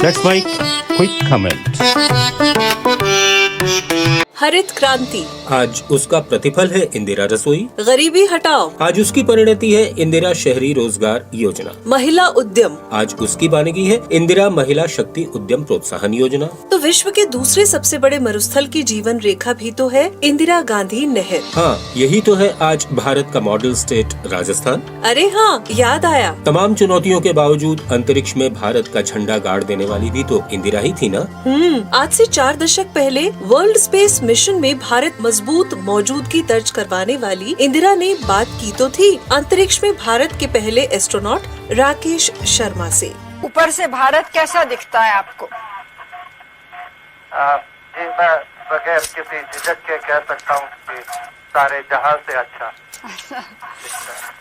Let's make quick comment. हरित क्रांति, आज उसका प्रतिफल है इंदिरा रसोई। गरीबी हटाओ, आज उसकी परिणति है इंदिरा शहरी रोजगार योजना। महिला उद्यम, आज उसकी बानगी है इंदिरा महिला शक्ति उद्यम प्रोत्साहन योजना। तो विश्व के दूसरे सबसे बड़े मरुस्थल की जीवन रेखा भी तो है इंदिरा गांधी नहर। हाँ, यही तो है आज भारत का मॉडल स्टेट राजस्थान। अरे हाँ, याद आया। तमाम चुनौतियों के बावजूद अंतरिक्ष में भारत का झंडा गाड़ देने वाली भी तो इंदिरा ही थी ना। आज से 4 दशक पहले वर्ल्ड स्पेस मिशन में भारत मजबूत मौजूदगी दर्ज करवाने वाली इंदिरा ने बात की तो थी अंतरिक्ष में भारत के पहले एस्ट्रोनॉट राकेश शर्मा से। ऊपर से भारत कैसा दिखता है आपको? जी, मैं बगैर किसी झिझक के कह सकता हूँ कि सारे जहां से अच्छा दिखता है।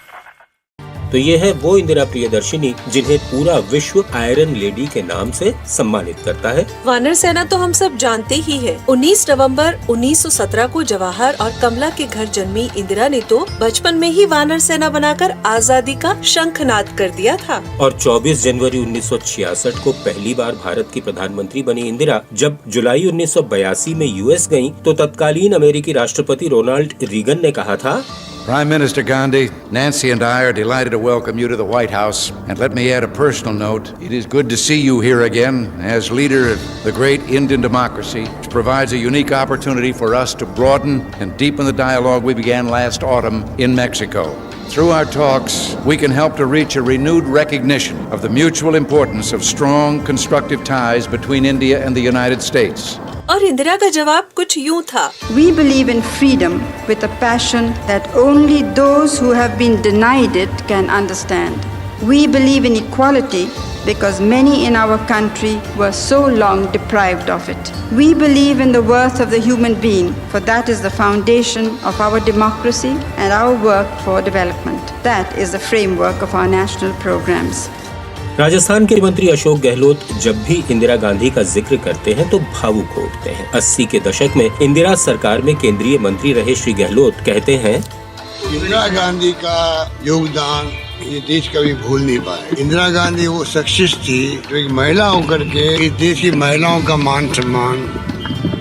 तो ये है वो इंदिरा प्रियदर्शिनी जिन्हें पूरा विश्व आयरन लेडी के नाम से सम्मानित करता है। वानर सेना तो हम सब जानते ही है। 19 नवंबर 1917 को जवाहर और कमला के घर जन्मी इंदिरा ने तो बचपन में ही वानर सेना बनाकर आजादी का शंखनाद कर दिया था। और 24 जनवरी 1966 को पहली बार भारत की प्रधानमंत्री बनी इंदिरा जब जुलाई 1982 में यूएस गयी तो तत्कालीन अमेरिकी राष्ट्रपति रोनाल्ड रीगन ने कहा था, Prime Minister Gandhi, Nancy and I are delighted to welcome you to the White House. And let me add a personal note. It is good to see you here again as leader of the great Indian democracy, which provides a unique opportunity for us to broaden and deepen the dialogue we began last autumn in Mexico. Through our talks, we can help to reach a renewed recognition of the mutual importance of strong, constructive ties between India and the United States. और इंदिरा का जवाब कुछ यूं था, We believe in freedom with a passion that only those who have been denied it can understand. We believe in equality because many in our country were so long deprived of it. We believe in the worth of the human being, for that is the foundation of our democracy and our work for development. That is the framework of our national programs. Rajasthan के मंत्री अशोक गहलोत जब भी इंदिरा गांधी का जिक्र करते हैं तो भावुक हो उठते हैं। 80 के दशक में इंदिरा सरकार में केंद्रीय मंत्री रहे श्री गहलोत कहते हैं, इंदिरा गांधी का योगदान ये देश कभी भूल नहीं पाए। इंदिरा गांधी वो शख्सियत थी जो एक महिला होकर के इस देश की महिलाओं का मान सम्मान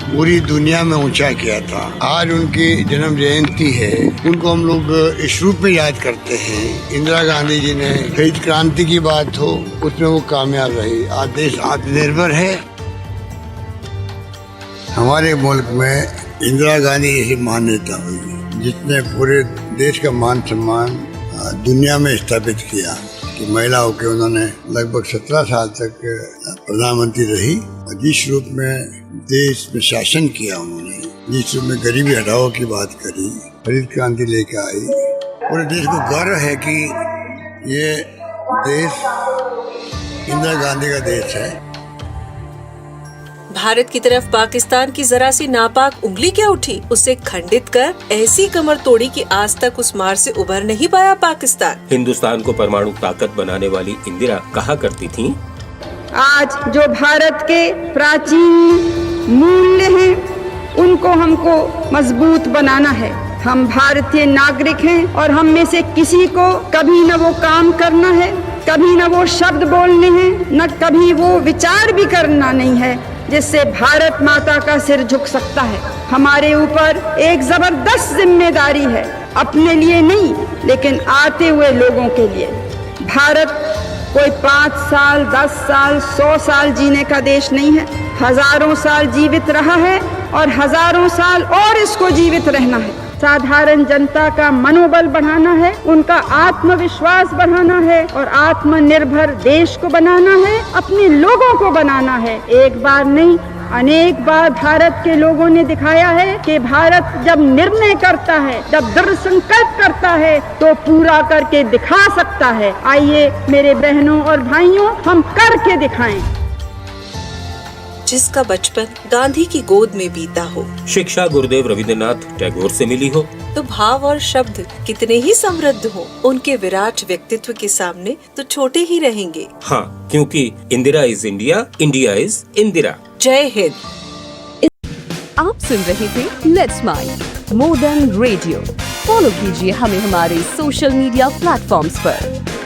पूरी दुनिया में ऊंचा किया था। आज उनकी जन्म जयंती है, उनको हम लोग इस रूप में याद करते हैं। इंदिरा गांधी जी ने हरित क्रांति की बात हो उसमें वो कामयाब रही। आज देश आत्मनिर्भर है। हमारे मुल्क में इंदिरा गांधी जैसी महान नेता हुई जिसने पूरे देश का मान सम्मान दुनिया में स्थापित किया कि महिला होकर उन्होंने लगभग 17 साल तक प्रधानमंत्री रही और जिस रूप में देश में शासन किया उन्होंने, जिस रूप में गरीबी हटाओ की बात करी, हरित क्रांति लेकर आई, पूरे देश को गर्व है कि ये देश इंदिरा गांधी का देश है। भारत की तरफ पाकिस्तान की जरा सी नापाक उंगली क्या उठी, उसे खंडित कर ऐसी कमर तोड़ी कि आज तक उस मार से उबर नहीं पाया पाकिस्तान। हिंदुस्तान को परमाणु ताकत बनाने वाली इंदिरा कहा करती थी, आज जो भारत के प्राचीन मूल्य हैं उनको हमको मजबूत बनाना है। हम भारतीय नागरिक हैं और हम में से किसी को कभी न वो काम करना है, कभी न वो शब्द बोलने हैं, न कभी वो विचार भी करना नहीं है जिससे भारत माता का सिर झुक सकता है। हमारे ऊपर एक जबरदस्त जिम्मेदारी है, अपने लिए नहीं लेकिन आते हुए लोगों के लिए। भारत कोई 5 साल, 10 साल, 100 साल जीने का देश नहीं है। हजारों साल जीवित रहा है और हजारों साल और इसको जीवित रहना है। साधारण जनता का मनोबल बढ़ाना है, उनका आत्मविश्वास बढ़ाना है और आत्मनिर्भर देश को बनाना है, अपने लोगों को बनाना है। एक बार नहीं अनेक बार भारत के लोगों ने दिखाया है कि भारत जब निर्णय करता है, जब दृढ़ संकल्प करता है तो पूरा करके दिखा सकता है। आइए मेरे बहनों और भाइयों, हम करके दिखाएं। जिसका बचपन गांधी की गोद में बीता हो, शिक्षा गुरुदेव रविंद्रनाथ टैगोर से मिली हो, तो भाव और शब्द कितने ही समृद्ध हो, उनके विराट व्यक्तित्व के सामने तो छोटे ही रहेंगे। हाँ, क्योंकि Indira is India, India is Indira. जय हिंद। आप सुन रहे थे let's mind more than radio. Follow कीजिए हमें हमारे सोशल मीडिया प्लेटफॉर्म्स पर।